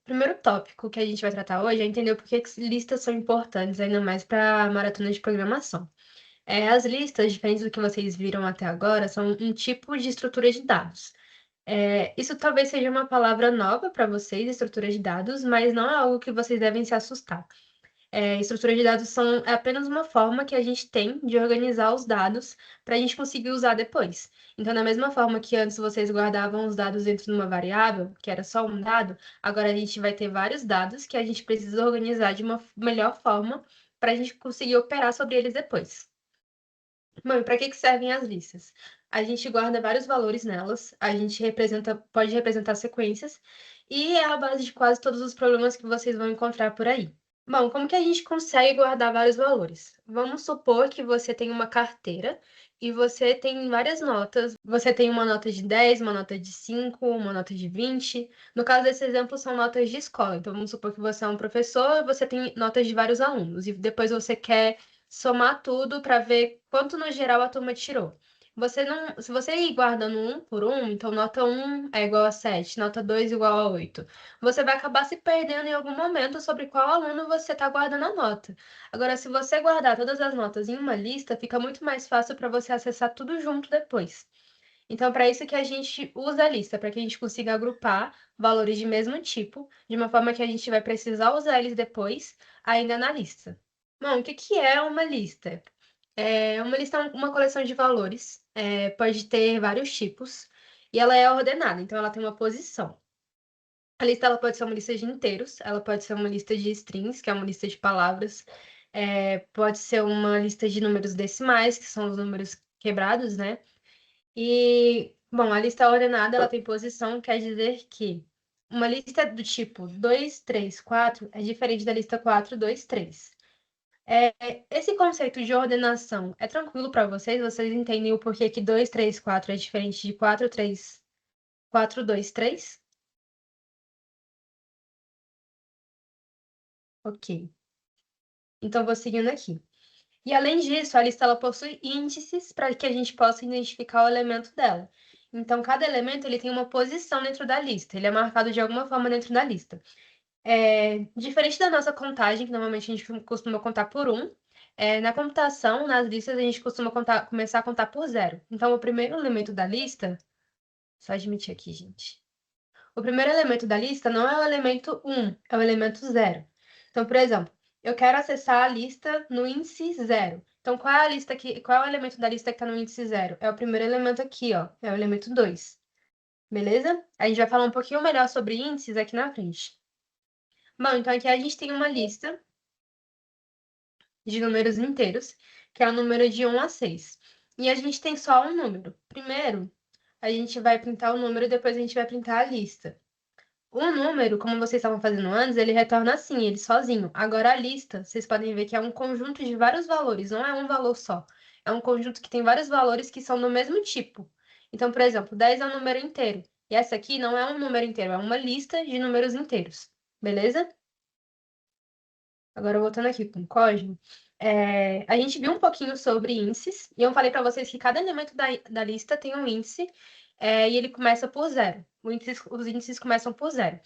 primeiro tópico que a gente vai tratar hoje é entender por que listas são importantes, ainda mais para a maratona de programação. As listas, diferentes do que vocês viram até agora, são um tipo de estrutura de dados. Isso talvez seja uma palavra nova para vocês, estrutura de dados, mas não é algo que vocês devem se assustar. Estrutura de dados é apenas uma forma que a gente tem de organizar os dados para a gente conseguir usar depois. Então, da mesma forma que antes vocês guardavam os dados dentro de uma variável, que era só um dado, agora a gente vai ter vários dados que a gente precisa organizar de uma melhor forma para a gente conseguir operar sobre eles depois. Bom, e para que servem as listas? A gente guarda vários valores nelas, a gente pode representar sequências, e é a base de quase todos os problemas que vocês vão encontrar por aí. Bom, como que a gente consegue guardar vários valores? Vamos supor que você tem uma carteira e você tem várias notas. Você tem uma nota de 10, uma nota de 5, uma nota de 20. No caso desse exemplo, são notas de escola. Então, vamos supor que você é um professor e você tem notas de vários alunos. E depois você quer somar tudo para ver quanto no geral a turma tirou. Se você ir guardando um por um, então nota 1 é igual a 7, nota 2 igual a 8. Você vai acabar se perdendo em algum momento sobre qual aluno você está guardando a nota. Agora, se você guardar todas as notas em uma lista, fica muito mais fácil para você acessar tudo junto depois. Então, para isso que a gente usa a lista, para que a gente consiga agrupar valores de mesmo tipo, de uma forma que a gente vai precisar usar eles depois, ainda na lista. Bom, o que é uma lista? Uma lista é uma coleção de valores, pode ter vários tipos, e ela é ordenada, então ela tem uma posição. A lista ela pode ser uma lista de inteiros, ela pode ser uma lista de strings, que é uma lista de palavras, pode ser uma lista de números decimais, que são os números quebrados, né? E, bom, a lista ordenada ela tem posição, quer dizer que uma lista do tipo 2, 3, 4 é diferente da lista 4, 2, 3. Esse conceito de ordenação é tranquilo para vocês? Vocês entendem o porquê que 2, 3, 4 é diferente de 4, 3, 4, 2, 3? Ok. Então, vou seguindo aqui. E além disso, a lista ela possui índices para que a gente possa identificar o elemento dela. Então, cada elemento ele tem uma posição dentro da lista, ele é marcado de alguma forma dentro da lista. Diferente da nossa contagem, que normalmente a gente costuma contar por um, na computação, nas listas, a gente costuma começar a contar por zero. Então, o primeiro elemento da lista, só admitir aqui, gente. O primeiro elemento da lista não é o elemento 1, é o elemento 0. Então, por exemplo, eu quero acessar a lista no índice 0. Então, qual é o elemento da lista que está no índice 0? É o primeiro elemento aqui, ó, é o elemento 2. Beleza? A gente vai falar um pouquinho melhor sobre índices aqui na frente. Bom, então aqui a gente tem uma lista de números inteiros, que é o número de 1 a 6. E a gente tem só um número. Primeiro, a gente vai printar o número e depois a gente vai printar a lista. O número, como vocês estavam fazendo antes, ele retorna assim, ele sozinho. Agora, a lista, vocês podem ver que é um conjunto de vários valores, não é um valor só. É um conjunto que tem vários valores que são do mesmo tipo. Então, por exemplo, 10 é um número inteiro. E essa aqui não é um número inteiro, é uma lista de números inteiros. Beleza? Agora, voltando aqui com o código, a gente viu um pouquinho sobre índices, e eu falei para vocês que cada elemento da lista tem um índice, e ele começa por zero. Os índices começam por zero.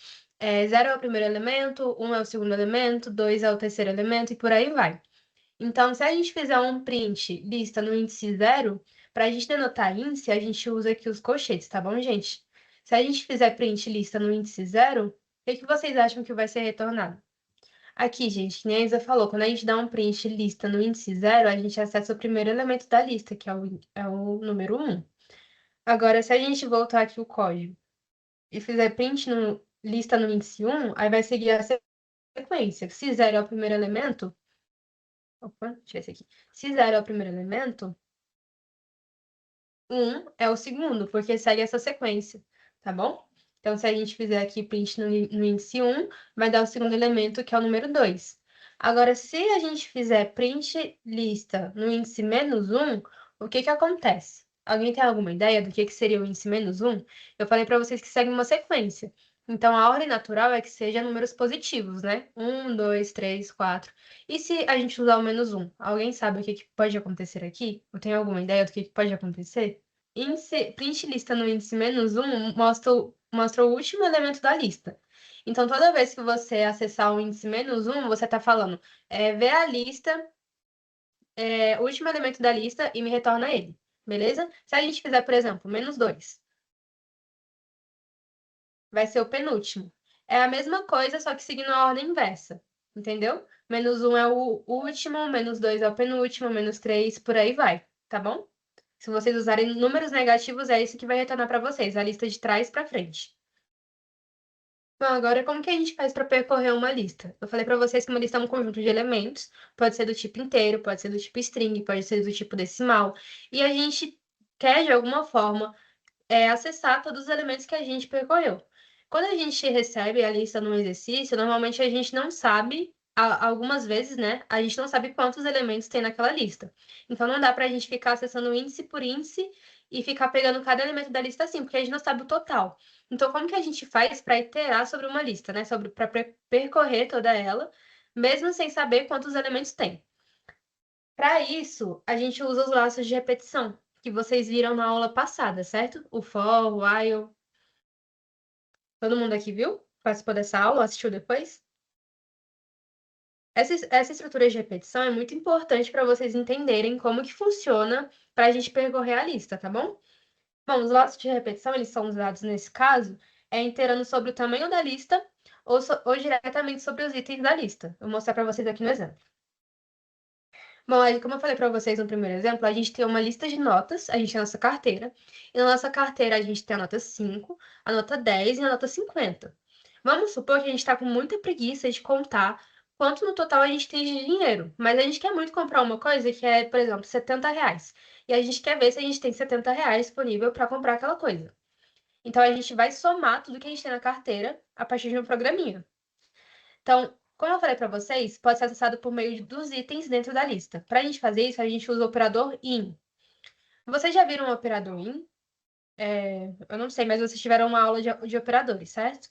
Zero é o primeiro elemento, um é o segundo elemento, dois é o terceiro elemento, e por aí vai. Então, se a gente fizer um print lista no índice zero, para a gente denotar índice, a gente usa aqui os colchetes, tá bom, gente? Se a gente fizer print lista no índice zero, o que vocês acham que vai ser retornado? Aqui, gente, que nem a Isa falou, quando a gente dá um print lista no índice 0, a gente acessa o primeiro elemento da lista, que é o número 1. Agora, se a gente voltar aqui o código e fizer print lista no índice 1, aí vai seguir a sequência. Se 0 é o primeiro elemento... Opa, deixa eu ver esse aqui. Se 0 é o primeiro elemento, 1 é o segundo, porque segue essa sequência, tá bom? Então, se a gente fizer aqui print no índice 1, vai dar o segundo elemento, que é o número 2. Agora, se a gente fizer print lista no índice menos 1, o que acontece? Alguém tem alguma ideia do que seria o índice menos 1? Eu falei para vocês que segue uma sequência. Então, a ordem natural é que seja números positivos, né? 1, 2, 3, 4. E se a gente usar o menos 1? Alguém sabe o que pode acontecer aqui? Ou tem alguma ideia do que pode acontecer? Print lista no índice menos 1 mostra o último elemento da lista. Então, toda vez que você acessar o índice -1, você está falando, vê a lista, o último elemento da lista e me retorna ele, beleza? Se a gente fizer, por exemplo, -2, vai ser o penúltimo. É a mesma coisa, só que seguindo a ordem inversa, entendeu? -1 é o último, -2 é o penúltimo, -3, por aí vai, tá bom? Se vocês usarem números negativos, é isso que vai retornar para vocês, a lista de trás para frente. Bom, agora como que a gente faz para percorrer uma lista? Eu falei para vocês que uma lista é um conjunto de elementos, pode ser do tipo inteiro, pode ser do tipo string, pode ser do tipo decimal, e a gente quer, de alguma forma, acessar todos os elementos que a gente percorreu. Quando a gente recebe a lista no exercício, normalmente a gente não sabe, algumas vezes, né? A gente não sabe quantos elementos tem naquela lista. Então não dá para a gente ficar acessando índice por índice e ficar pegando cada elemento da lista assim, porque a gente não sabe o total. Então, como que a gente faz para iterar sobre uma lista, né? Para percorrer toda ela, mesmo sem saber quantos elementos tem? Para isso, a gente usa os laços de repetição, que vocês viram na aula passada, certo? O for, o while. Todo mundo aqui viu? Participou dessa aula? Assistiu depois? Essa estrutura de repetição é muito importante para vocês entenderem como que funciona para a gente percorrer a lista, tá bom? Bom, os laços de repetição, eles são usados nesse caso, iterando sobre o tamanho da lista ou diretamente sobre os itens da lista. Vou mostrar para vocês aqui no exemplo. Bom, aí, como eu falei para vocês no primeiro exemplo, a gente tem uma lista de notas, a gente tem a nossa carteira, e na nossa carteira a gente tem a nota 5, a nota 10 e a nota 50. Vamos supor que a gente está com muita preguiça de contar quanto no total a gente tem de dinheiro, mas a gente quer muito comprar uma coisa que é, por exemplo, R$ 70, e a gente quer ver se a gente tem R$ 70 disponível para comprar aquela coisa. Então, a gente vai somar tudo que a gente tem na carteira a partir de um programinha. Então, como eu falei para vocês, pode ser acessado por meio dos itens dentro da lista. Para a gente fazer isso, a gente usa o operador IN. Vocês já viram o operador IN? Eu não sei, mas vocês tiveram uma aula de operadores, certo?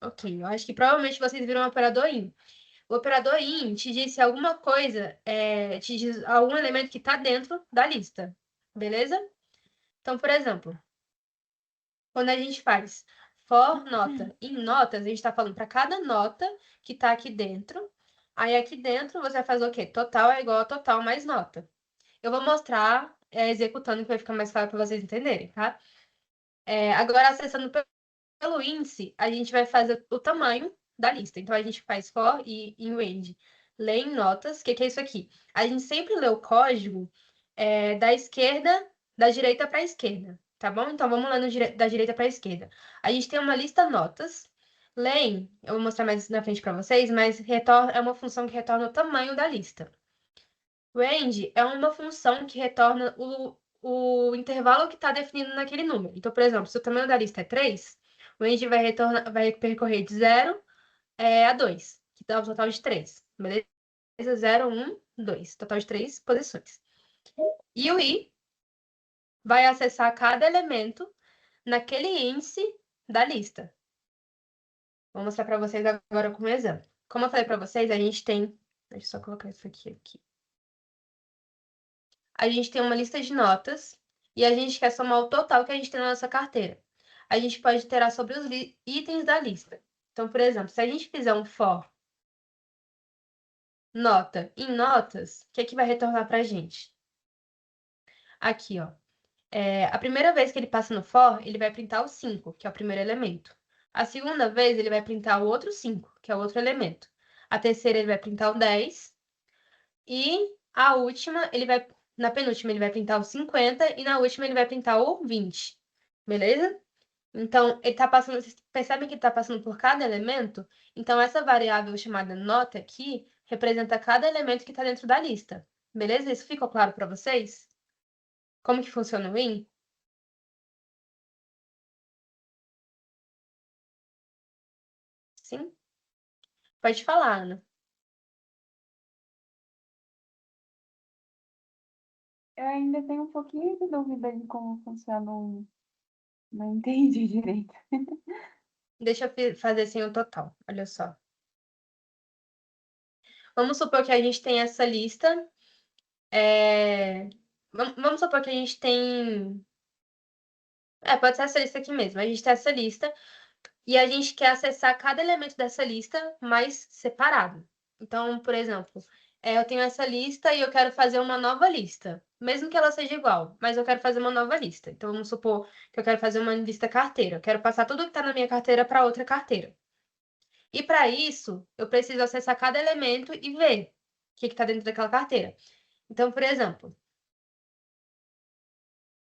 Ok, eu acho que provavelmente vocês viram o operador IN. O operador IN te diz se alguma coisa, te diz algum elemento que está dentro da lista, beleza? Então, por exemplo, quando a gente faz for nota em notas, a gente está falando para cada nota que está aqui dentro. Aí aqui dentro você faz o quê? Total é igual a total mais nota. Eu vou mostrar executando que vai ficar mais claro para vocês entenderem, tá? Agora, acessando pelo índice, a gente vai fazer o tamanho da lista. Então, a gente faz for e em range. Lê em notas. O que é isso aqui? A gente sempre lê o código da esquerda, da direita para a esquerda, tá bom? Então, vamos lá da direita para a esquerda. A gente tem uma lista notas. Len, eu vou mostrar mais na frente para vocês, mas é uma função que retorna o tamanho da lista. Range é uma função que retorna o intervalo que está definido naquele número. Então, por exemplo, se o tamanho da lista é 3, o range vai percorrer de 0 a 2, que dá um total de 3. Beleza? 0, 1, 2. Total de 3 posições. E o i vai acessar cada elemento naquele índice da lista. Vou mostrar para vocês agora com um exemplo. Como eu falei para vocês, a gente tem... Deixa eu só colocar isso aqui. A gente tem uma lista de notas e a gente quer somar o total que a gente tem na nossa carteira. A gente pode iterar sobre os itens da lista. Então, por exemplo, se a gente fizer um for nota em notas, o que é que vai retornar para a gente? Aqui, ó. A primeira vez que ele passa no for, ele vai printar o 5, que é o primeiro elemento. A segunda vez, ele vai printar o outro 5, que é o outro elemento. A terceira, ele vai printar o 10. E a última, na penúltima, ele vai printar o 50 e na última ele vai printar o 20. Beleza? Então, ele tá passando, vocês percebem que ele está passando por cada elemento? Então, essa variável chamada nota aqui representa cada elemento que está dentro da lista. Beleza? Isso ficou claro para vocês? Como que funciona o in? Sim? Pode falar, Ana. Eu ainda tenho um pouquinho de dúvida de como funciona o... Não entendi direito. Deixa eu fazer assim o total. Olha só. Vamos supor que a gente tem essa lista. Vamos supor que a gente tem Pode ser essa lista aqui mesmo. A gente tem essa lista e a gente quer acessar cada elemento dessa lista mais separado. Então, por exemplo, eu tenho essa lista e eu quero fazer uma nova lista, mesmo que ela seja igual, mas eu quero fazer uma nova lista. Então, vamos supor que eu quero fazer uma lista carteira. Eu quero passar tudo que está na minha carteira para outra carteira. E para isso, eu preciso acessar cada elemento e ver o que está dentro daquela carteira. Então, por exemplo,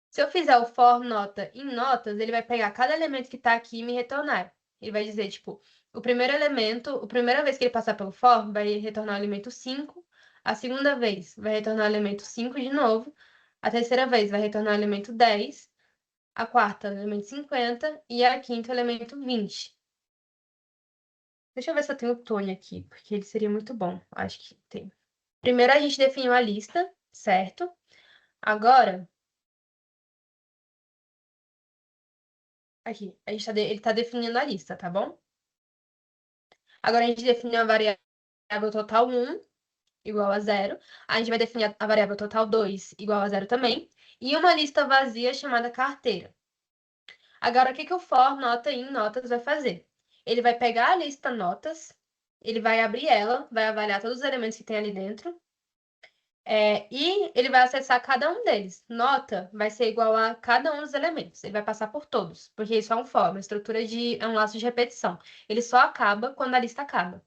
se eu fizer o for nota em notas, ele vai pegar cada elemento que está aqui e me retornar. Ele vai dizer, tipo, o primeiro elemento, a primeira vez que ele passar pelo for, vai retornar o elemento 5. A segunda vez vai retornar o elemento 5 de novo. A terceira vez vai retornar o elemento 10. A quarta, o elemento 50. E a quinta, o elemento 20. Deixa eu ver se eu tenho o Tony aqui, porque ele seria muito bom. Acho que tem. Primeiro a gente definiu a lista, certo? Agora, aqui, ele está definindo a lista, tá bom? Agora a gente definiu a variável total 1 igual a 0. A gente vai definir a variável total 2 igual a 0 também. E uma lista vazia chamada carteira. Agora, o que que o for nota em notas vai fazer? Ele vai pegar a lista notas, ele vai abrir ela, vai avaliar todos os elementos que tem ali dentro, e ele vai acessar cada um deles. Nota vai ser igual a cada um dos elementos. Ele vai passar por todos, porque isso é um for, uma estrutura é um laço de repetição. Ele só acaba quando a lista acaba.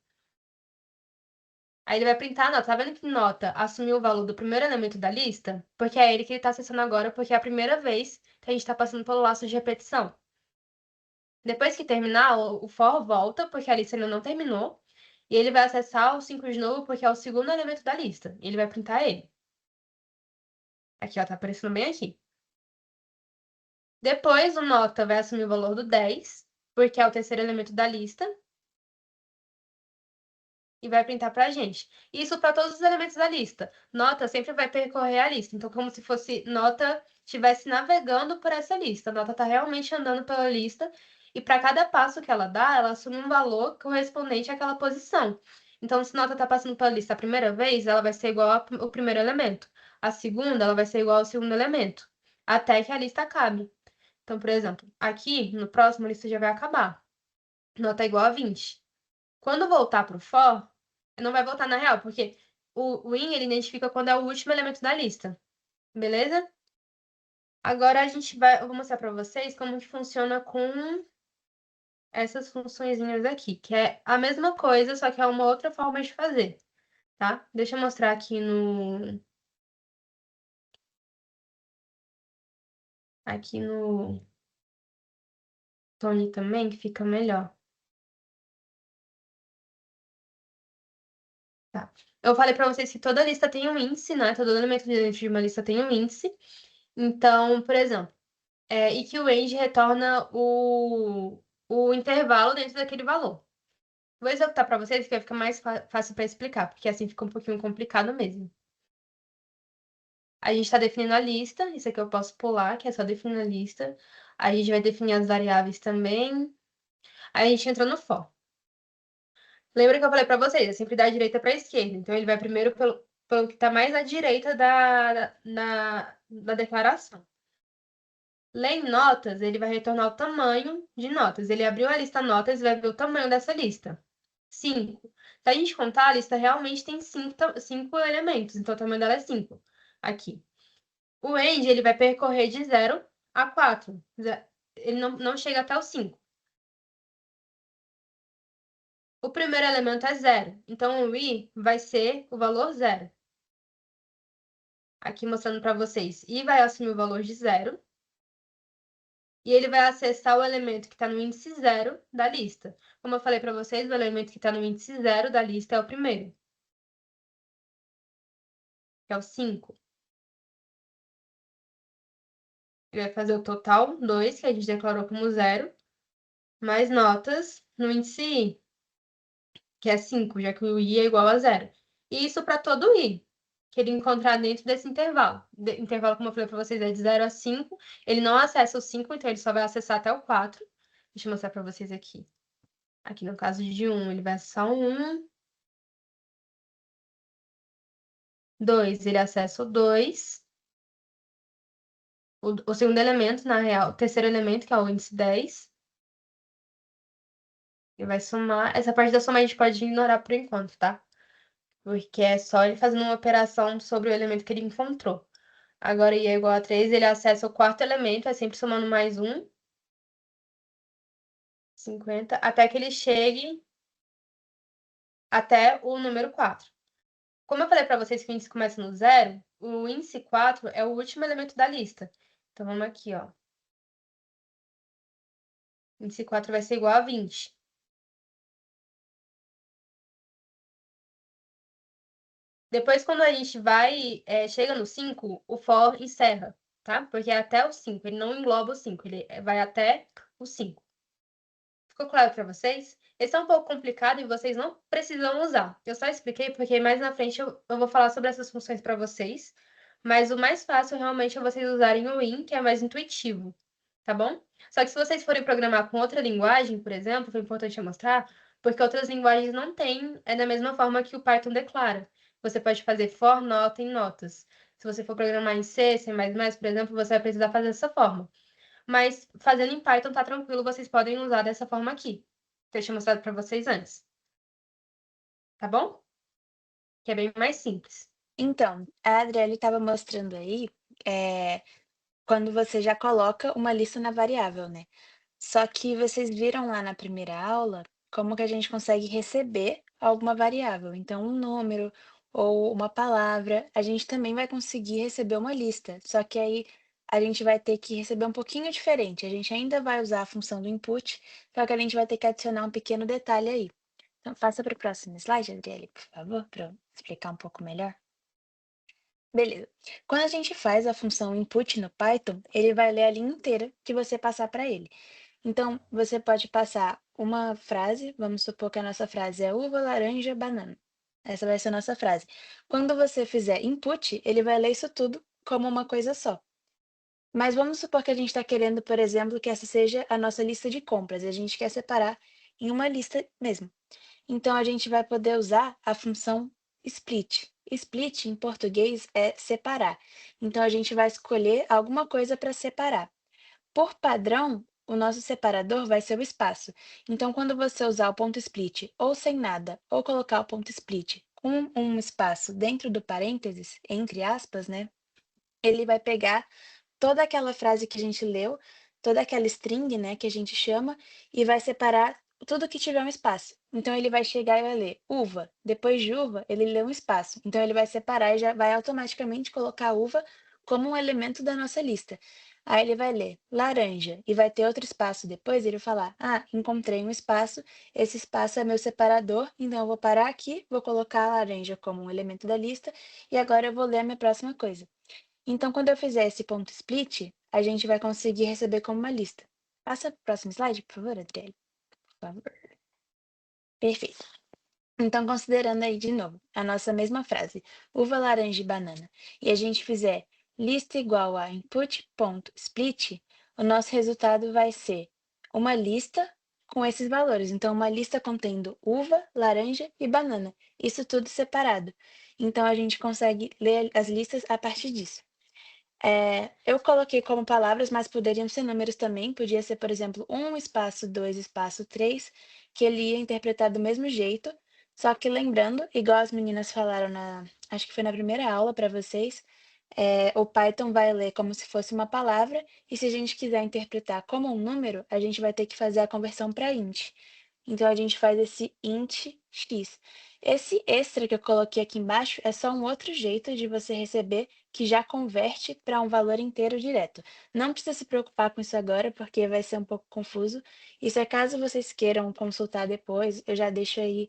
Aí ele vai printar a nota. Tá vendo que nota assumiu o valor do primeiro elemento da lista? Porque é ele que ele está acessando agora, porque é a primeira vez que a gente está passando pelo laço de repetição. Depois que terminar, o for volta, porque a lista ainda não terminou. E ele vai acessar o 5 de novo, porque é o segundo elemento da lista. E ele vai printar ele. Aqui, ó, tá aparecendo bem aqui. Depois, o nota vai assumir o valor do 10, porque é o terceiro elemento da lista. E vai printar para a gente. Isso para todos os elementos da lista. Nota sempre vai percorrer a lista. Então, como se fosse nota estivesse navegando por essa lista. A nota está realmente andando pela lista. E para cada passo que ela dá, ela assume um valor correspondente àquela posição. Então, se nota está passando pela lista a primeira vez, ela vai ser igual ao primeiro elemento. A segunda, ela vai ser igual ao segundo elemento. Até que a lista acabe. Então, por exemplo, aqui, no próximo, a lista já vai acabar. Nota igual a 20. Quando voltar para o for, não vai voltar na real, porque o in ele identifica quando é o último elemento da lista. Beleza? Agora eu vou mostrar para vocês como que funciona com essas funçõezinhas aqui, que é a mesma coisa, só que é uma outra forma de fazer, tá? Deixa eu mostrar aqui no Tony também, que fica melhor. Tá. Eu falei para vocês que toda lista tem um índice, né? Todo elemento dentro de uma lista tem um índice. Então, por exemplo, e que o range retorna o intervalo dentro daquele valor. Vou executar para vocês que vai ficar mais fácil para explicar, porque assim fica um pouquinho complicado mesmo. A gente está definindo a lista, isso aqui eu posso pular, que é só definir a lista. A gente vai definir as variáveis também. Aí a gente entra no for. Lembra que eu falei para vocês, é sempre da direita para a esquerda. Então ele vai primeiro pelo que está mais à direita da declaração. Lá em notas, ele vai retornar o tamanho de notas. Ele abriu a lista notas e vai ver o tamanho dessa lista. 5. Se a gente contar, a lista realmente tem 5 elementos, então o tamanho dela é 5. Aqui. O range, ele vai percorrer de 0 a 4. Ele não chega até o 5. O primeiro elemento é 0, então o i vai ser o valor 0. Aqui mostrando para vocês. I vai assumir o valor de 0. E ele vai acessar o elemento que está no índice 0 da lista. Como eu falei para vocês, o elemento que está no índice 0 da lista é o primeiro, que é o 5. Ele vai fazer o total 2, que a gente declarou como 0, mais notas no índice i, que é 5, já que o i é igual a 0. E isso para todo i que ele encontrar dentro desse intervalo. Intervalo, como eu falei para vocês, é de 0 a 5. Ele não acessa o 5, então ele só vai acessar até o 4. Deixa eu mostrar para vocês aqui. Aqui no caso de 1, ele vai acessar o 1. 2, ele acessa o 2. o segundo elemento, na real, o terceiro elemento, que é o índice 10. E vai somar. Essa parte da soma a gente pode ignorar por enquanto, tá? Porque é só ele fazendo uma operação sobre o elemento que ele encontrou. Agora, i é igual a 3, ele acessa o quarto elemento, é sempre somando mais um, 50, até que ele chegue até o número 4. Como eu falei para vocês que o índice começa no zero, o índice 4 é o último elemento da lista. Então, vamos aqui, ó. O índice 4 vai ser igual a 20. Depois, quando a gente chega no 5, o for encerra, tá? Porque é até o 5, ele não engloba o 5, ele vai até o 5. Ficou claro para vocês? Esse é um pouco complicado e vocês não precisam usar. Eu só expliquei porque mais na frente eu vou falar sobre essas funções para vocês, mas o mais fácil realmente é vocês usarem o in, que é mais intuitivo, tá bom? Só que se vocês forem programar com outra linguagem, por exemplo, foi importante eu mostrar, porque outras linguagens não têm, é da mesma forma que o Python declara. Você pode fazer for nota em notas. Se você for programar em C, C++, por exemplo, você vai precisar fazer dessa forma. Mas fazendo em Python tá tranquilo, vocês podem usar dessa forma aqui, que eu tinha mostrado para vocês antes. Tá bom? Que é bem mais simples. Então, a Adriele estava mostrando aí, quando você já coloca uma lista na variável, né? Só que vocês viram lá na primeira aula como que a gente consegue receber alguma variável. Então, um número ou uma palavra, a gente também vai conseguir receber uma lista. Só que aí a gente vai ter que receber um pouquinho diferente. A gente ainda vai usar a função do input, só que a gente vai ter que adicionar um pequeno detalhe aí. Então, faça para o próximo slide, Adriele, por favor, para eu explicar um pouco melhor. Beleza. Quando a gente faz a função input no Python, ele vai ler a linha inteira que você passar para ele. Então, você pode passar uma frase, vamos supor que a nossa frase é uva, laranja, banana. Essa vai ser a nossa frase. Quando você fizer input, ele vai ler isso tudo como uma coisa só. Mas vamos supor que a gente está querendo, por exemplo, que essa seja a nossa lista de compras, e a gente quer separar em uma lista mesmo. Então, a gente vai poder usar a função split. Split, em português, é separar. Então, a gente vai escolher alguma coisa para separar. Por padrão, o nosso separador vai ser o espaço. Então, quando você usar o ponto split ou sem nada, ou colocar o ponto split com um espaço dentro do parênteses, entre aspas, né? Ele vai pegar toda aquela frase que a gente leu, toda aquela string, né, que a gente chama, e vai separar tudo que tiver um espaço. Então, ele vai chegar e vai ler uva. Depois de uva, ele lê um espaço. Então, ele vai separar e já vai automaticamente colocar a uva como um elemento da nossa lista. Aí ele vai ler laranja e vai ter outro espaço depois, ele vai falar: ah, encontrei um espaço, esse espaço é meu separador, então eu vou parar aqui, vou colocar a laranja como um elemento da lista e agora eu vou ler a minha próxima coisa. Então, quando eu fizer esse ponto split, a gente vai conseguir receber como uma lista. Passa para o próximo slide, por favor, Adriele. Por favor. Perfeito. Então, considerando aí de novo a nossa mesma frase, uva, laranja e banana, e a gente fizer lista igual a input.split, o nosso resultado vai ser uma lista com esses valores. Então, uma lista contendo uva, laranja e banana. Isso tudo separado. Então, a gente consegue ler as listas a partir disso. Eu coloquei como palavras, mas poderiam ser números também. Podia ser, por exemplo, 1 espaço 2 espaço 3, que ele ia interpretar do mesmo jeito. Só que lembrando, igual as meninas falaram acho que foi na primeira aula para vocês, o Python vai ler como se fosse uma palavra, e se a gente quiser interpretar como um número, a gente vai ter que fazer a conversão para int. Então, a gente faz esse int x. Esse extra que eu coloquei aqui embaixo é só um outro jeito de você receber que já converte para um valor inteiro direto. Não precisa se preocupar com isso agora, porque vai ser um pouco confuso. Isso é caso vocês queiram consultar depois, eu já deixo aí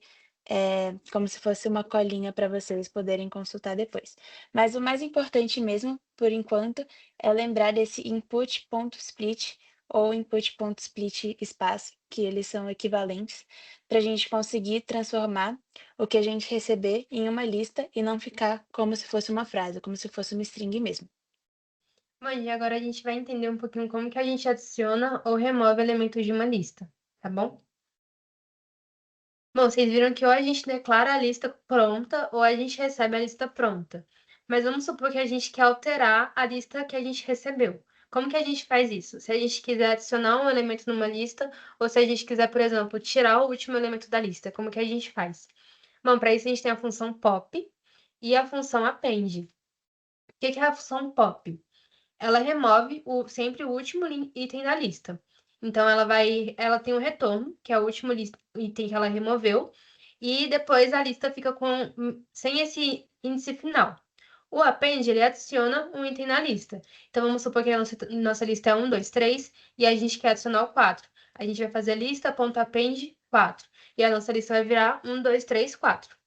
como se fosse uma colinha para vocês poderem consultar depois. Mas o mais importante mesmo, por enquanto, é lembrar desse input.split ou input.split espaço, que eles são equivalentes, para a gente conseguir transformar o que a gente receber em uma lista e não ficar como se fosse uma frase, como se fosse uma string mesmo. Bom, e agora a gente vai entender um pouquinho como que a gente adiciona ou remove elementos de uma lista, tá bom? Bom, vocês viram que ou a gente declara a lista pronta ou a gente recebe a lista pronta. Mas vamos supor que a gente quer alterar a lista que a gente recebeu. Como que a gente faz isso? Se a gente quiser adicionar um elemento numa lista, ou se a gente quiser, por exemplo, tirar o último elemento da lista, como que a gente faz? Bom, para isso a gente tem a função pop e a função append. O que é a função pop? Ela remove sempre o último item da lista. Então, ela tem um retorno, que é o último item que ela removeu, e depois a lista fica sem esse índice final. O append, ele adiciona um item na lista. Então, vamos supor que a nossa lista é 1, 2, 3, e a gente quer adicionar o 4. A gente vai fazer lista.append 4. E a nossa lista vai virar 1, 2, 3, 4.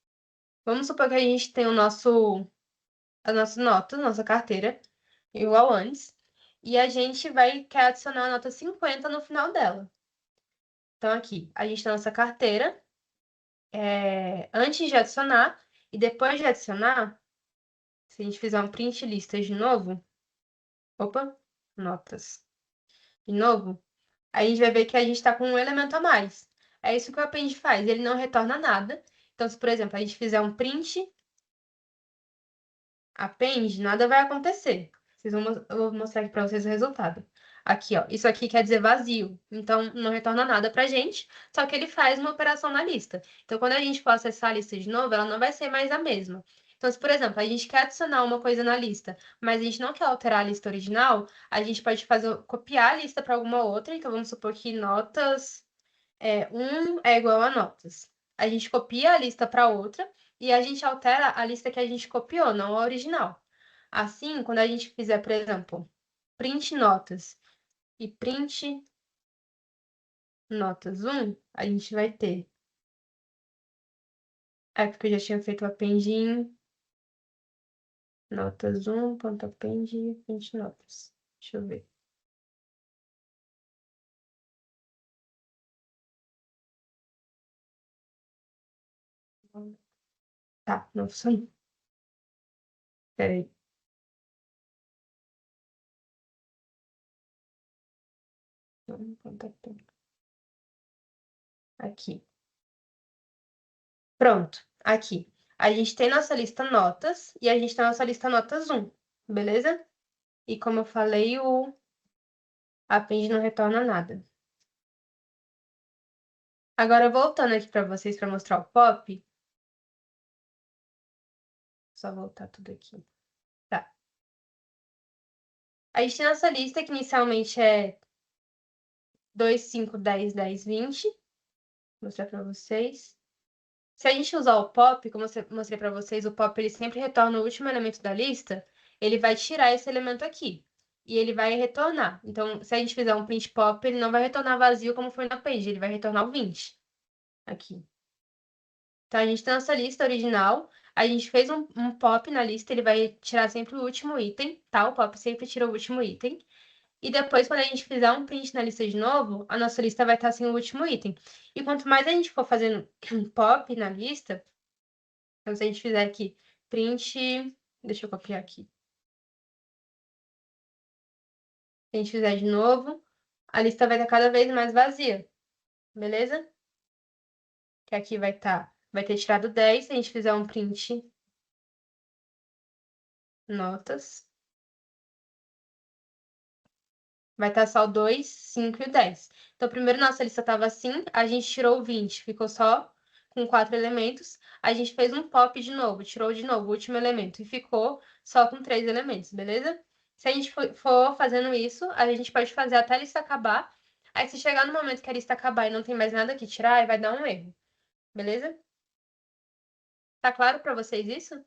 Vamos supor que a gente tem a nossa nota, nossa carteira, igual antes. E a gente quer adicionar a nota 50 no final dela. Então, aqui, a gente tem a nossa carteira. Antes de adicionar e depois de adicionar, se a gente fizer um print listas de novo, opa, notas, de novo, aí a gente vai ver que a gente está com um elemento a mais. É isso que o append faz, ele não retorna nada. Então, se, por exemplo, a gente fizer um print append, nada vai acontecer. Eu vou mostrar aqui para vocês o resultado. Aqui, ó, isso aqui quer dizer vazio, então não retorna nada pra gente, só que ele faz uma operação na lista. Então, quando a gente for acessar a lista de novo, ela não vai ser mais a mesma. Então, se, por exemplo, a gente quer adicionar uma coisa na lista, mas a gente não quer alterar a lista original, a gente pode copiar a lista para alguma outra. Então, vamos supor que notas 1 é igual a notas. A gente copia a lista para outra e a gente altera a lista que a gente copiou, não a original. Assim, quando a gente fizer, por exemplo, print notas e print notas 1, a gente vai ter. É porque eu já tinha feito o append em notas 1.append print notas. Deixa eu ver. Tá, não funcionou. Peraí. Aqui. Pronto, aqui. A gente tem nossa lista notas e a gente tem nossa lista notas 1, beleza? E como eu falei, o append não retorna nada. Agora, voltando aqui para vocês para mostrar o pop. Só voltar tudo aqui. Tá. A gente tem nossa lista que inicialmente é 2, 5, 10, 10, 20. Vou mostrar para vocês. Se a gente usar o pop, como eu mostrei para vocês, o pop ele sempre retorna o último elemento da lista, ele vai tirar esse elemento aqui. E ele vai retornar. Então, se a gente fizer um print pop, ele não vai retornar vazio como foi na page, ele vai retornar o 20. Aqui. Então, a gente tem nossa lista original, a gente fez um pop na lista, ele vai tirar sempre o último item, tá? O pop sempre tira o último item. E depois, quando a gente fizer um print na lista de novo, a nossa lista vai estar sem o último item. E quanto mais a gente for fazendo um pop na lista, então se a gente fizer aqui print, deixa eu copiar aqui. Se a gente fizer de novo, a lista vai estar cada vez mais vazia, beleza? Que aqui vai ter tirado 10, se a gente fizer um print notas, vai estar só o 2, 5 e o 10. Então, primeiro nossa lista estava assim, a gente tirou o 20, ficou só com 4 elementos. A gente fez um pop de novo, tirou de novo o último elemento e ficou só com 3 elementos, beleza? Se a gente for fazendo isso, a gente pode fazer até a lista acabar. Aí, se chegar no momento que a lista acabar e não tem mais nada que tirar, vai dar um erro, beleza? Tá claro para vocês isso?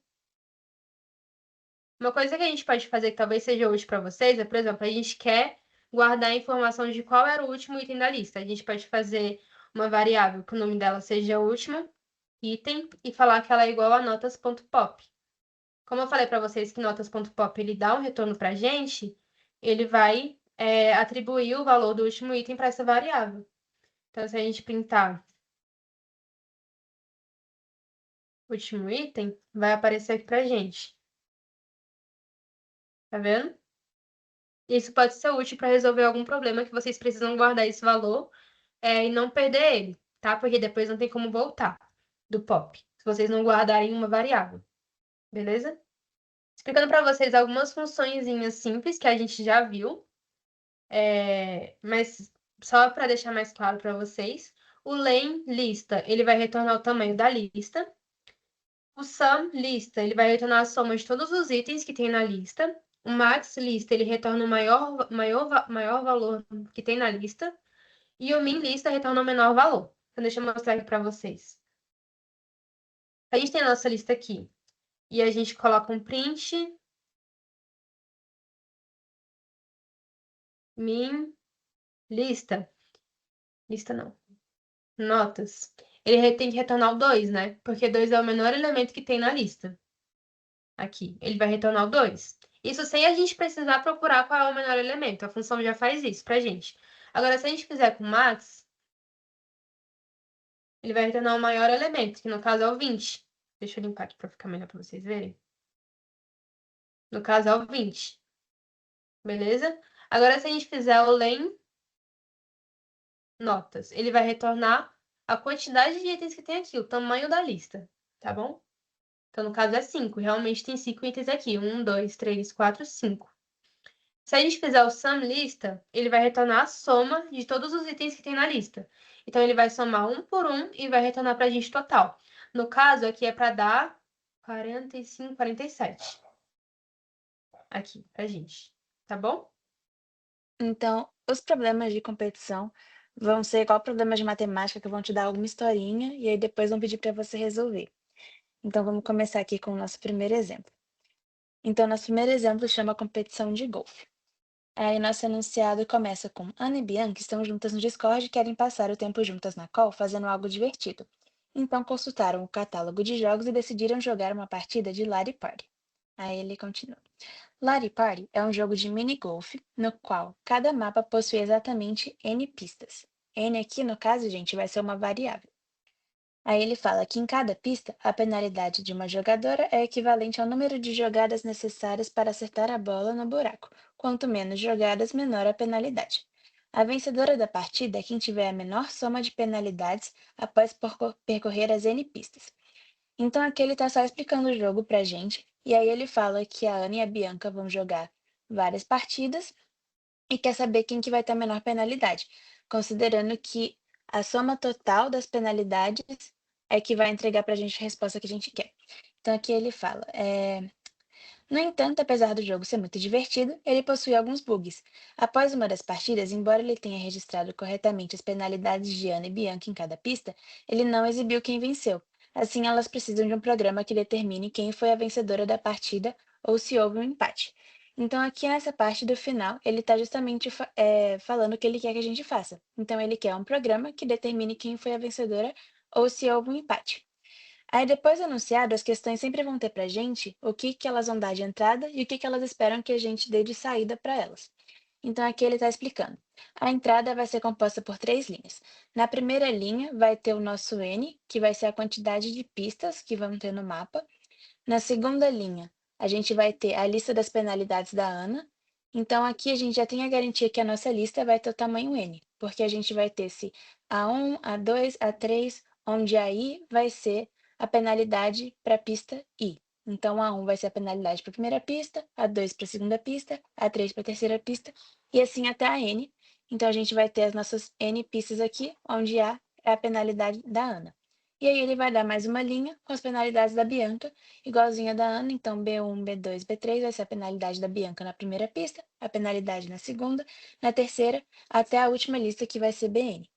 Uma coisa que a gente pode fazer que talvez seja útil para vocês é, por exemplo, a gente quer guardar a informação de qual era o último item da lista. A gente pode fazer uma variável que o nome dela seja o último item e falar que ela é igual a notas.pop. Como eu falei para vocês que notas.pop ele dá um retorno para a gente, ele vai atribuir o valor do último item para essa variável. Então, se a gente printar o último item, vai aparecer aqui para a gente. Tá vendo? Isso pode ser útil para resolver algum problema que vocês precisam guardar esse valor e não perder ele, tá? Porque depois não tem como voltar do pop, se vocês não guardarem uma variável, beleza? Explicando para vocês algumas funçõezinhas simples que a gente já viu. Mas só para deixar mais claro para vocês, o len lista, ele vai retornar o tamanho da lista. O sum lista, ele vai retornar a soma de todos os itens que tem na lista. O max lista, ele retorna o maior valor que tem na lista. E o min lista retorna o menor valor. Então, deixa eu mostrar aqui para vocês. A gente tem a nossa lista aqui. E a gente coloca um print min lista. Lista não. Notas. Ele tem que retornar o 2, né? Porque 2 é o menor elemento que tem na lista. Aqui. Ele vai retornar o 2. Isso sem a gente precisar procurar qual é o menor elemento. A função já faz isso pra gente. Agora, se a gente fizer com max, ele vai retornar o maior elemento, que no caso é o 20. Deixa eu limpar aqui para ficar melhor para vocês verem. No caso é o 20. Beleza? Agora, se a gente fizer o len notas, ele vai retornar a quantidade de itens que tem aqui, o tamanho da lista, tá bom? Então, no caso é 5. Realmente tem 5 itens aqui. 1, 2, 3, 4, 5. Se a gente fizer o sum lista, ele vai retornar a soma de todos os itens que tem na lista. Então, ele vai somar um por um e vai retornar para a gente total. No caso, aqui é para dar 45, 47. Aqui, pra gente. Tá bom? Então, os problemas de competição vão ser igual problemas de matemática que vão te dar alguma historinha e aí depois vão pedir para você resolver. Então, vamos começar aqui com o nosso primeiro exemplo. Então, nosso primeiro exemplo chama competição de golfe. Aí, nosso enunciado começa com Ana e Bianca estão juntas no Discord e querem passar o tempo juntas na call fazendo algo divertido. Então, consultaram o catálogo de jogos e decidiram jogar uma partida de Lari Party. Aí ele continua. Lari Party é um jogo de mini-golf no qual cada mapa possui exatamente N pistas. N aqui, no caso, gente, vai ser uma variável. Aí ele fala que em cada pista, a penalidade de uma jogadora é equivalente ao número de jogadas necessárias para acertar a bola no buraco. Quanto menos jogadas, menor a penalidade. A vencedora da partida é quem tiver a menor soma de penalidades após percorrer as N pistas. Então aqui ele está só explicando o jogo pra gente, e aí ele fala que a Ana e a Bianca vão jogar várias partidas e quer saber quem que vai ter a menor penalidade, considerando que a soma total das penalidades é que vai entregar pra gente a resposta que a gente quer. Então aqui ele fala, no entanto, apesar do jogo ser muito divertido, ele possui alguns bugs. Após uma das partidas, embora ele tenha registrado corretamente as penalidades de Ana e Bianca em cada pista, ele não exibiu quem venceu. Assim, elas precisam de um programa que determine quem foi a vencedora da partida ou se houve um empate. Então, aqui nessa parte do final, ele está justamente falando o que ele quer que a gente faça. Então, ele quer um programa que determine quem foi a vencedora ou se houve um empate. Aí depois do anunciado, as questões sempre vão ter pra gente o que que elas vão dar de entrada e o que que elas esperam que a gente dê de saída para elas. Então aqui ele está explicando. A entrada vai ser composta por 3 linhas. Na primeira linha vai ter o nosso N, que vai ser a quantidade de pistas que vão ter no mapa. Na segunda linha, a gente vai ter a lista das penalidades da Ana. Então aqui a gente já tem a garantia que a nossa lista vai ter o tamanho N, porque a gente vai ter se A1, A2, A3, onde a I vai ser a penalidade para a pista I. Então, A1 vai ser a penalidade para a primeira pista, A2 para a segunda pista, A3 para a terceira pista, e assim até a N. Então, a gente vai ter as nossas N pistas aqui, onde A é a penalidade da Ana. E aí, ele vai dar mais uma linha com as penalidades da Bianca, igualzinha da Ana. Então, B1, B2, B3 vai ser a penalidade da Bianca na primeira pista, a penalidade na segunda, na terceira, até a última lista, que vai ser BN.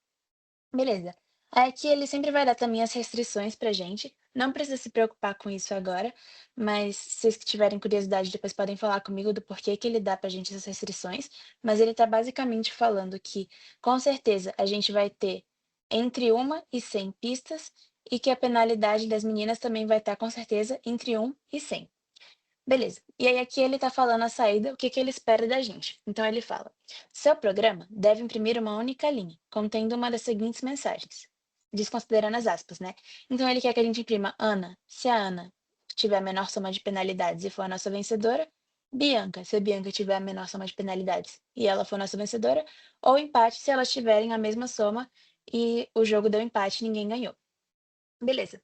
Beleza. Aqui ele sempre vai dar também as restrições pra gente. Não precisa se preocupar com isso agora, mas se vocês que tiverem curiosidade, depois podem falar comigo do porquê que ele dá pra gente essas restrições. Mas ele tá basicamente falando que, com certeza, a gente vai ter entre 1 e 100 pistas e que a penalidade das meninas também vai estar, com certeza, entre 1 e 100. Beleza. E aí aqui ele está falando a saída, o que que ele espera da gente. Então ele fala: seu programa deve imprimir uma única linha, contendo uma das seguintes mensagens, desconsiderando as aspas, né? Então ele quer que a gente imprima Ana, se a Ana tiver a menor soma de penalidades e for a nossa vencedora, Bianca, se a Bianca tiver a menor soma de penalidades e ela for a nossa vencedora, ou empate se elas tiverem a mesma soma e o jogo deu empate e ninguém ganhou. Beleza.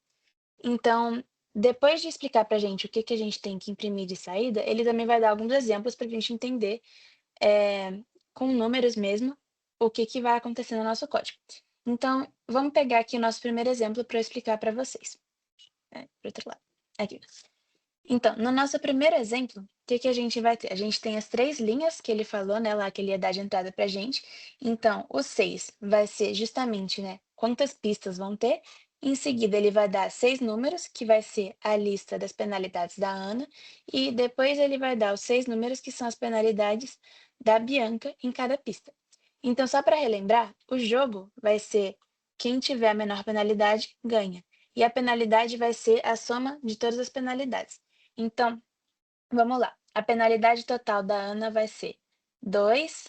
Então, depois de explicar para a gente o que que a gente tem que imprimir de saída, ele também vai dar alguns exemplos para a gente entender com números mesmo, o que vai acontecer no nosso código. Então, vamos pegar aqui o nosso primeiro exemplo para eu explicar para vocês. Para outro lado. Aqui. Então, no nosso primeiro exemplo, o que a gente vai ter? A gente tem as 3 linhas que ele falou, né, lá que ele ia dar de entrada para a gente. Então, o 6 vai ser justamente, né, quantas pistas vão ter. Em seguida, ele vai dar 6 números, que vai ser a lista das penalidades da Ana. E depois ele vai dar os 6 números, que são as penalidades da Bianca em cada pista. Então, só para relembrar, o jogo vai ser quem tiver a menor penalidade ganha. E a penalidade vai ser a soma de todas as penalidades. Então, vamos lá. A penalidade total da Ana vai ser 2.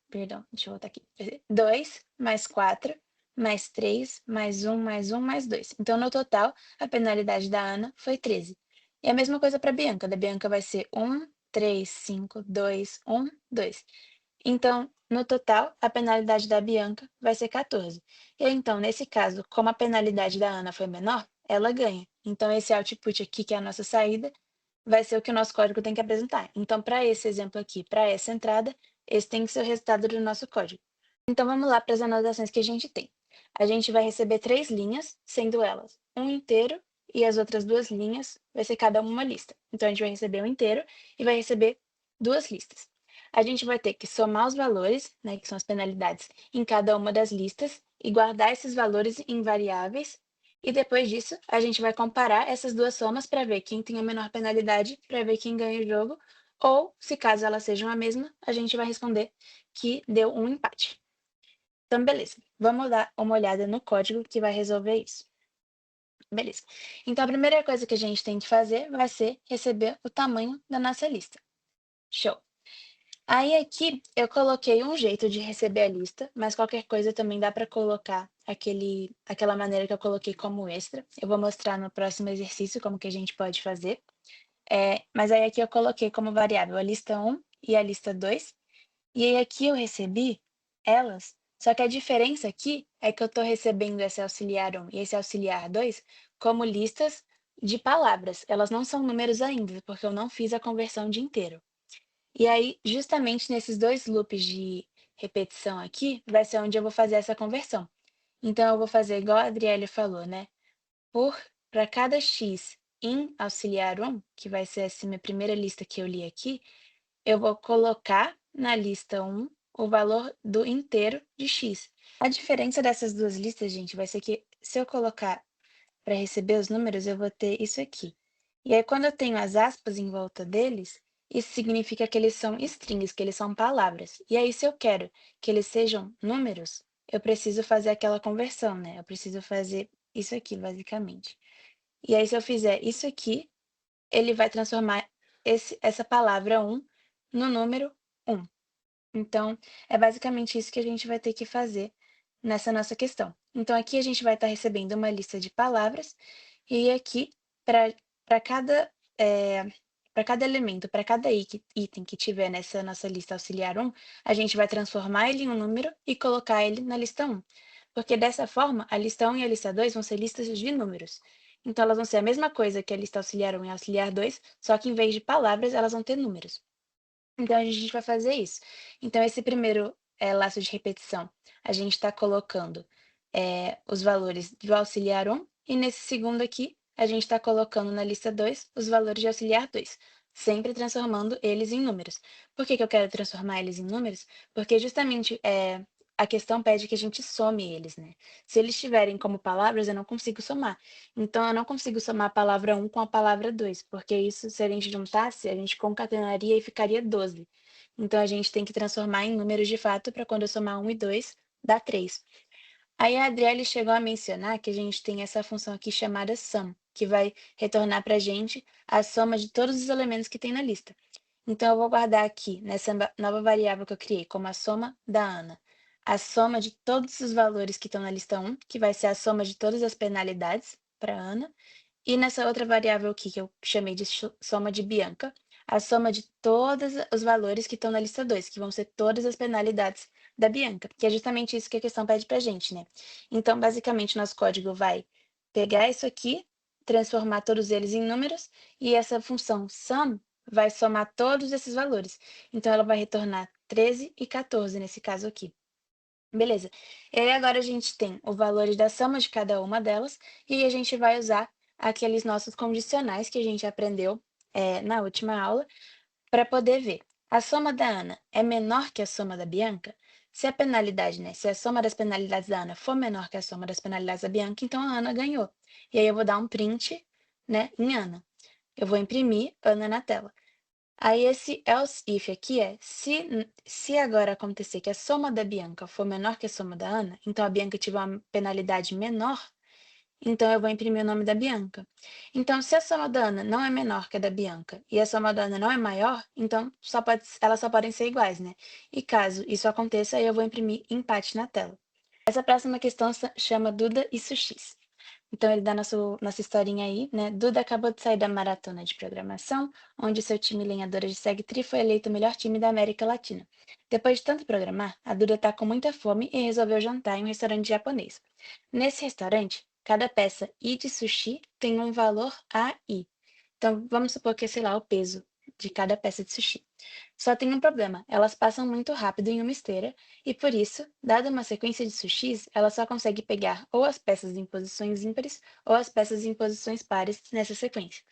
Perdão, deixa eu voltar aqui. 2 mais 4 mais 3 mais 1 mais 1 mais 2. Então, no total, a penalidade da Ana foi 13. E a mesma coisa para a Bianca. Da Bianca vai ser 1, 3, 5, 2, 1, 2. Então, no total, a penalidade da Bianca vai ser 14. E aí, então, nesse caso, como a penalidade da Ana foi menor, ela ganha. Então, esse output aqui, que é a nossa saída, vai ser o que o nosso código tem que apresentar. Então, para esse exemplo aqui, para essa entrada, esse tem que ser o resultado do nosso código. Então, vamos lá para as anotações que a gente tem. A gente vai receber 3 linhas, sendo elas um inteiro e as outras 2 linhas vai ser cada uma lista. Então, a gente vai receber um inteiro e vai receber 2 listas. A gente vai ter que somar os valores, né, que são as penalidades, em cada uma das listas e guardar esses valores em variáveis. E depois disso, a gente vai comparar essas duas somas para ver quem tem a menor penalidade, para ver quem ganha o jogo, ou, se caso elas sejam a mesma, a gente vai responder que deu um empate. Então, beleza. Vamos dar uma olhada no código que vai resolver isso. Beleza. Então, a primeira coisa que a gente tem que fazer vai ser receber o tamanho da nossa lista. Show. Aí aqui eu coloquei um jeito de receber a lista, mas qualquer coisa também dá para colocar aquela maneira que eu coloquei como extra. Eu vou mostrar no próximo exercício como que a gente pode fazer. Mas aí aqui eu coloquei como variável a lista 1 e a lista 2. E aí aqui eu recebi elas, só que a diferença aqui é que eu estou recebendo esse auxiliar 1 e esse auxiliar 2 como listas de palavras. Elas não são números ainda, porque eu não fiz a conversão de inteiro. E aí, justamente nesses 2 loops de repetição aqui, vai ser onde eu vou fazer essa conversão. Então, eu vou fazer igual a Adriele falou, né? Para cada x em auxiliar 1, que vai ser essa minha primeira lista que eu li aqui, eu vou colocar na lista 1 o valor do inteiro de x. A diferença dessas 2 listas, gente, vai ser que se eu colocar para receber os números, eu vou ter isso aqui. E aí, quando eu tenho as aspas em volta deles, isso significa que eles são strings, que eles são palavras. E aí, se eu quero que eles sejam números, eu preciso fazer aquela conversão, né? Eu preciso fazer isso aqui, basicamente. E aí, se eu fizer isso aqui, ele vai transformar essa palavra 1 no número 1. Então, é basicamente isso que a gente vai ter que fazer nessa nossa questão. Então, aqui a gente vai estar recebendo uma lista de palavras, e aqui, para cada, para cada elemento, para cada item que tiver nessa nossa lista auxiliar 1, a gente vai transformar ele em um número e colocar ele na lista 1. Porque dessa forma, a lista 1 e a lista 2 vão ser listas de números. Então, elas vão ser a mesma coisa que a lista auxiliar 1 e a auxiliar 2, só que em vez de palavras, elas vão ter números. Então, a gente vai fazer isso. Então, esse primeiro laço de repetição, a gente está colocando os valores do auxiliar 1, e nesse segundo aqui, a gente está colocando na lista 2 os valores de auxiliar 2, sempre transformando eles em números. Por que que eu quero transformar eles em números? Porque justamente a questão pede que a gente some eles, né? Se eles estiverem como palavras, eu não consigo somar. Então, eu não consigo somar a palavra 1 com a palavra 2, porque isso, se a gente juntasse, a gente concatenaria e ficaria 12. Então, a gente tem que transformar em números de fato para quando eu somar 1 e 2, dá 3. Aí a Adriele chegou a mencionar que a gente tem essa função aqui chamada sum, que vai retornar para a gente a soma de todos os elementos que tem na lista. Então, eu vou guardar aqui, nessa nova variável que eu criei, como a soma da Ana, a soma de todos os valores que estão na lista 1, que vai ser a soma de todas as penalidades para a Ana, e nessa outra variável aqui, que eu chamei de soma de Bianca, a soma de todos os valores que estão na lista 2, que vão ser todas as penalidades da Bianca, que é justamente isso que a questão pede para a gente, né? Então, basicamente, nosso código vai pegar isso aqui, transformar todos eles em números, e essa função sum vai somar todos esses valores. Então, ela vai retornar 13 e 14 nesse caso aqui. Beleza. E aí agora a gente tem o valor da soma de cada uma delas, e aí a gente vai usar aqueles nossos condicionais que a gente aprendeu na última aula, para poder ver. A soma da Ana é menor que a soma da Bianca? Se a penalidade, né? Se a soma das penalidades da Ana for menor que a soma das penalidades da Bianca, então a Ana ganhou. E aí eu vou dar um print, né, em Ana. Eu vou imprimir Ana na tela. Aí esse else if aqui é se agora acontecer que a soma da Bianca for menor que a soma da Ana, então a Bianca tiver uma penalidade menor, então eu vou imprimir o nome da Bianca. Então, se a soma da Ana não é menor que a da Bianca e a soma da Ana não é maior, então elas só podem ser iguais, né? E caso isso aconteça, aí eu vou imprimir empate na tela. Essa próxima questão chama Duda e Sushis. Então, ele dá nossa historinha aí, né? Duda acabou de sair da maratona de programação, onde seu time lenhadora de SegTri foi eleito o melhor time da América Latina. Depois de tanto programar, a Duda tá com muita fome e resolveu jantar em um restaurante japonês. Nesse restaurante, cada peça I de sushi tem um valor AI. Então, vamos supor que é, sei lá, o peso de cada peça de sushi. Só tem um problema, elas passam muito rápido em uma esteira e por isso, dada uma sequência de sushis, ela só consegue pegar ou as peças em posições ímpares ou as peças em posições pares nessa sequência.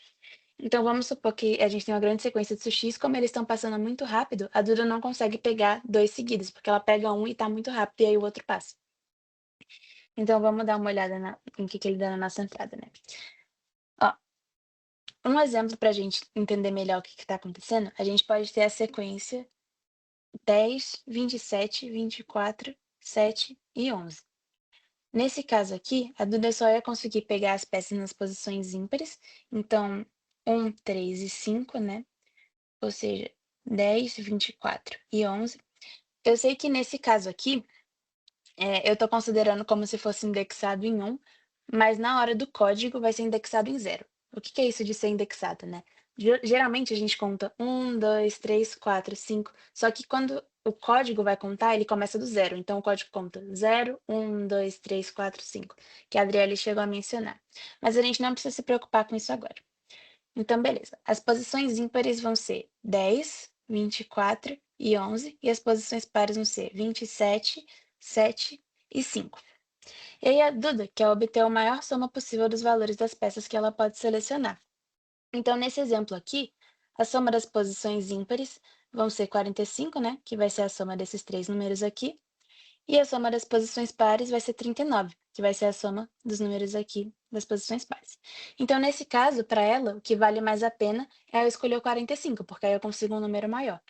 Então vamos supor que a gente tem uma grande sequência de sushis, como eles estão passando muito rápido, a Duda não consegue pegar dois seguidos, porque ela pega um e está muito rápido e aí o outro passa. Então vamos dar uma olhada em que ele dá na nossa entrada, né? Ó, um exemplo para a gente entender melhor o que está acontecendo, a gente pode ter a sequência 10, 27, 24, 7 e 11. Nesse caso aqui, a Duda só ia conseguir pegar as peças nas posições ímpares, então 1, 3 e 5, né? Ou seja, 10, 24 e 11. Eu sei que nesse caso aqui, eu estou considerando como se fosse indexado em 1, mas na hora do código vai ser indexado em 0. O que é isso de ser indexado, né? Geralmente a gente conta 1, 2, 3, 4, 5, só que quando o código vai contar, ele começa do 0. Então o código conta 0, 1, 2, 3, 4, 5, que a Adriele chegou a mencionar. Mas a gente não precisa se preocupar com isso agora. Então, beleza. As posições ímpares vão ser 10, 24 e 11, e as posições pares vão ser 27, 7 e 5. E aí a Duda quer obter a maior soma possível dos valores das peças que ela pode selecionar. Então, nesse exemplo aqui, a soma das posições ímpares vão ser 45, né? Que vai ser a soma desses três números aqui. E a soma das posições pares vai ser 39, que vai ser a soma dos números aqui das posições pares. Então, nesse caso, para ela, o que vale mais a pena é eu escolher o 45, porque aí eu consigo um número maior.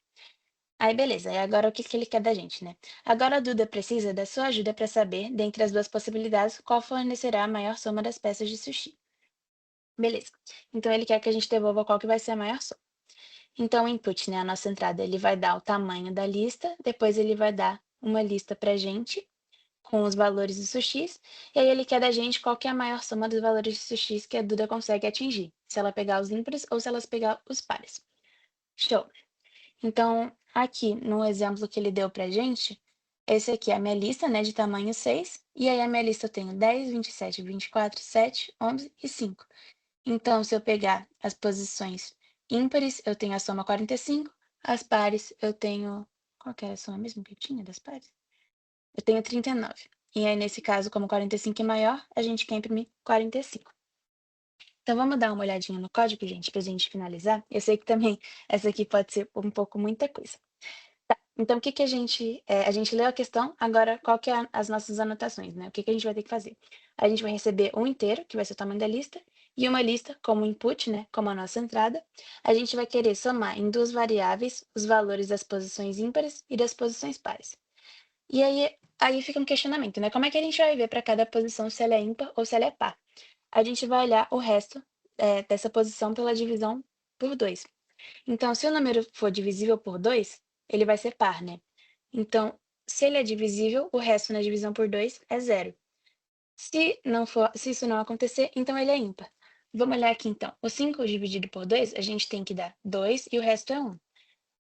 Aí, beleza. E agora o que ele quer da gente, né? Agora a Duda precisa da sua ajuda para saber, dentre as duas possibilidades, qual fornecerá a maior soma das peças de sushi. Beleza. Então, ele quer que a gente devolva qual que vai ser a maior soma. Então, o input, né, a nossa entrada, ele vai dar o tamanho da lista, depois ele vai dar uma lista para a gente, com os valores de sushis, e aí ele quer da gente qual que é a maior soma dos valores de sushis que a Duda consegue atingir, se ela pegar os ímpares ou se ela pegar os pares. Show! Então, aqui no exemplo que ele deu pra gente, esse aqui é a minha lista, né, de tamanho 6, e aí a minha lista eu tenho 10, 27, 24, 7, 11 e 5. Então, se eu pegar as posições ímpares, eu tenho a soma 45, as pares eu tenho... Qual que era a soma mesmo que eu tinha das pares? Eu tenho 39. E aí, nesse caso, como 45 é maior, a gente quer imprimir 45. Então, vamos dar uma olhadinha no código, gente, para a gente finalizar. Eu sei que também essa aqui pode ser um pouco muita coisa. Tá, então o que a gente... a gente leu a questão, agora qual que é as nossas anotações, né? O que a gente vai ter que fazer? A gente vai receber um inteiro, que vai ser o tamanho da lista, e uma lista como input, né? Como a nossa entrada. A gente vai querer somar em duas variáveis os valores das posições ímpares e das posições pares. E aí fica um questionamento, né? Como é que a gente vai ver para cada posição se ela é ímpar ou se ela é par? A gente vai olhar o resto dessa posição pela divisão por 2. Então, se o número for divisível por 2, ele vai ser par, né? Então, se ele é divisível, o resto na divisão por 2 é 0. Se isso não acontecer, então ele é ímpar. Vamos olhar aqui, então. O 5 dividido por 2, a gente tem que dar 2 e o resto é 1.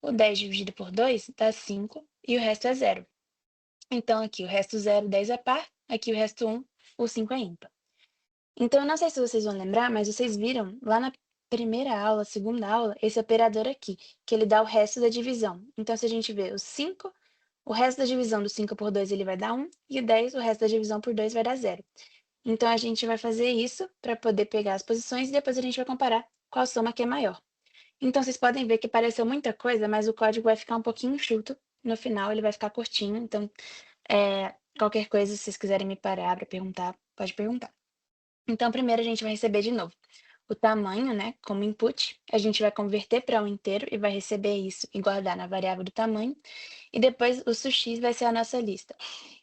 O 10 dividido por 2 dá 5 e o resto é 0. Então, aqui o resto 0, 10 é par, aqui o resto 1, o 5 é ímpar. Então, eu não sei se vocês vão lembrar, mas vocês viram lá primeira aula, segunda aula, esse operador aqui, que ele dá o resto da divisão. Então, se a gente vê o 5, o resto da divisão do 5 por 2 ele vai dar 1, e o 10, o resto da divisão por 2 vai dar 0. Então, a gente vai fazer isso para poder pegar as posições e depois a gente vai comparar qual soma que é maior. Então, vocês podem ver que pareceu muita coisa, mas o código vai ficar um pouquinho enxuto. No final, ele vai ficar curtinho. Então, qualquer coisa, se vocês quiserem me parar para perguntar, pode perguntar. Então, primeiro a gente vai receber de novo o tamanho, né, como input. A gente vai converter para um inteiro e vai receber isso e guardar na variável do tamanho. E depois o sux vai ser a nossa lista.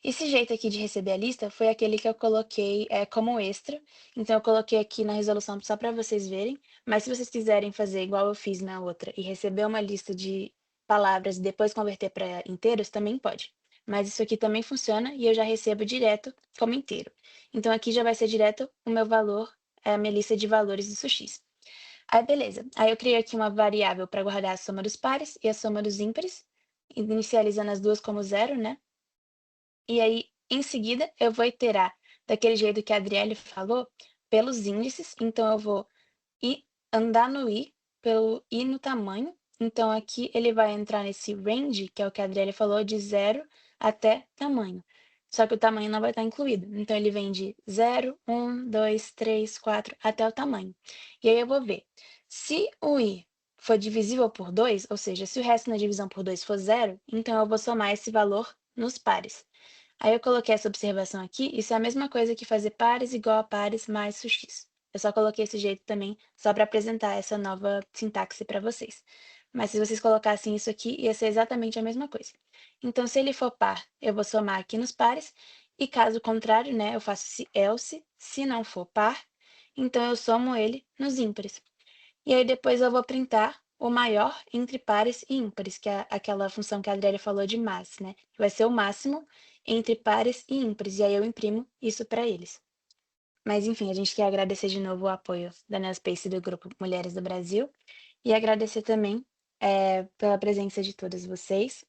Esse jeito aqui de receber a lista foi aquele que eu coloquei como extra. Então, eu coloquei aqui na resolução só para vocês verem. Mas se vocês quiserem fazer igual eu fiz na outra e receber uma lista de palavras e depois converter para inteiros, também pode. Mas isso aqui também funciona e eu já recebo direto como inteiro. Então, aqui já vai ser direto o meu valor, a minha lista de valores do sux. Aí, beleza. Aí eu criei aqui uma variável para guardar a soma dos pares e a soma dos ímpares, inicializando as duas como 0, né? E aí, em seguida, eu vou iterar daquele jeito que a Adriele falou, pelos índices. Então, eu vou andar no i, pelo i no tamanho. Então, aqui ele vai entrar nesse range, que é o que a Adriele falou, de 0 até tamanho. Só que o tamanho não vai estar incluído. Então, ele vem de 0, 1, 2, 3, 4, até o tamanho. E aí eu vou ver. Se o i for divisível por 2, ou seja, se o resto na divisão por 2 for 0, então eu vou somar esse valor nos pares. Aí eu coloquei essa observação aqui, isso é a mesma coisa que fazer pares igual a pares mais sux. Eu só coloquei esse jeito também, só para apresentar essa nova sintaxe para vocês. Mas se vocês colocassem isso aqui, ia ser exatamente a mesma coisa. Então, se ele for par, eu vou somar aqui nos pares, e caso contrário, né, eu faço esse else, se não for par, então eu somo ele nos ímpares. E aí depois eu vou printar o maior entre pares e ímpares, que é aquela função que a Adriele falou de mass, né? Vai ser o máximo entre pares e ímpares, e aí eu imprimo isso para eles. Mas enfim, a gente quer agradecer de novo o apoio da Nelspace e do Grupo Mulheres do Brasil, e agradecer também pela presença de todas vocês.